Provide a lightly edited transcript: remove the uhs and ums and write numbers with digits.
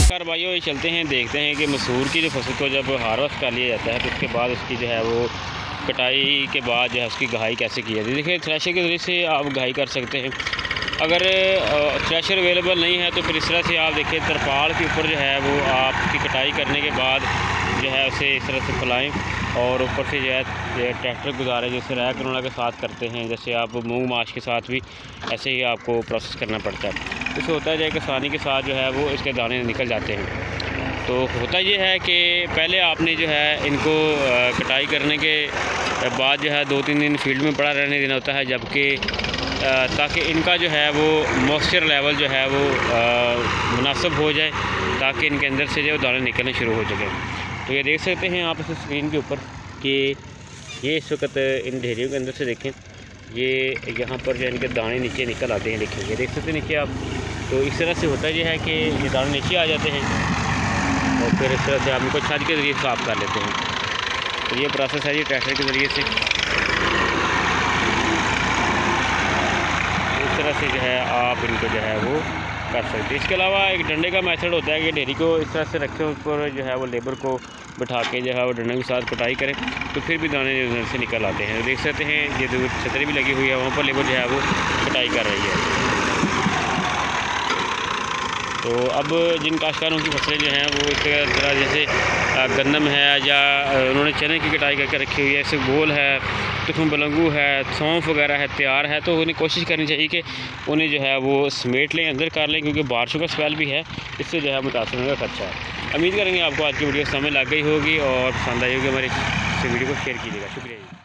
नमस्कार भाइयों, चलते हैं देखते हैं कि मसूर की जो फसल को जब हार्वेस्ट कर लिया जाता है तो उसके बाद उसकी जो है वो कटाई के बाद जो है उसकी गहाई कैसे की जाती है। देखिए, थ्रेशर के ज़रिए से आप गहाई कर सकते हैं। अगर थ्रेशर अवेलेबल नहीं है तो फिर इस तरह से आप देखिए तरपाल के ऊपर जो है वो आपकी कटाई करने के बाद जो है उसे इस तरह से फैलाएँ और ऊपर से जो है ट्रैक्टर गुजारें, जैसे रैक रोना के साथ करते हैं, जैसे आप मूंग माश के साथ भी ऐसे ही आपको प्रोसेस करना पड़ता है। इससे होता है कि आसानी के साथ जो है वो इसके दाने निकल जाते हैं। तो होता ये है कि पहले आपने जो है इनको कटाई करने के बाद जो है 2-3 दिन फील्ड में पड़ा रहने देना होता है, जबकि ताकि इनका जो है वो मॉइस्चर लेवल जो है वो मुनासिब हो जाए, ताकि इनके अंदर से जो दाने निकलने शुरू हो सकें। तो ये देख सकते हैं आप इस स्क्रीन के ऊपर कि ये इस वक्त इन ढेरियों के अंदर से देखें, ये यहाँ पर जो इनके दाने नीचे निकल आते हैं। देखिए, ये देख सकते हैं नीचे आप। तो इस तरह से होता ये है कि ये दाने नीचे आ जाते हैं और फिर इस तरह से आप इनको छाछ के ज़रिए साफ़ कर लेते हैं। तो ये प्रोसेस है जी ट्रैक्टर के ज़रिए से। इस तरह से जो है आप इनको जो है वो कर सकते हैं। इसके अलावा एक डंडे का मेथड होता है कि ढेरी को इस तरह से रखें, उस पर जो है वो लेबर को बिठा के जो है वो डंडे के साथ कटाई करें तो फिर भी दाने जो से निकल आते हैं। देख सकते हैं ये जो छतरी भी लगी हुई है वहाँ पर लेबर जो है वो कटाई कर रही है। तो अब जिन काश्तकारों की फसलें जो हैं वो इस तरह जैसे गंदम है या उन्होंने चने की कटाई करके रखी हुई है, जैसे गोल है, तुखम बलंगू है, सौंफ वगैरह है, तैयार है, तो उन्हें कोशिश करनी चाहिए कि उन्हें जो है वो समेट लें, अंदर कर लें, क्योंकि बारिशों का स्पेल भी है, इससे जो है मुतासर होने का खर्चा है। उम्मीद करेंगे आपको आज की वीडियो समझ लग गई होगी और पसंद आई होगी। हमारी वीडियो को शेयर कीजिएगा। शुक्रिया जी।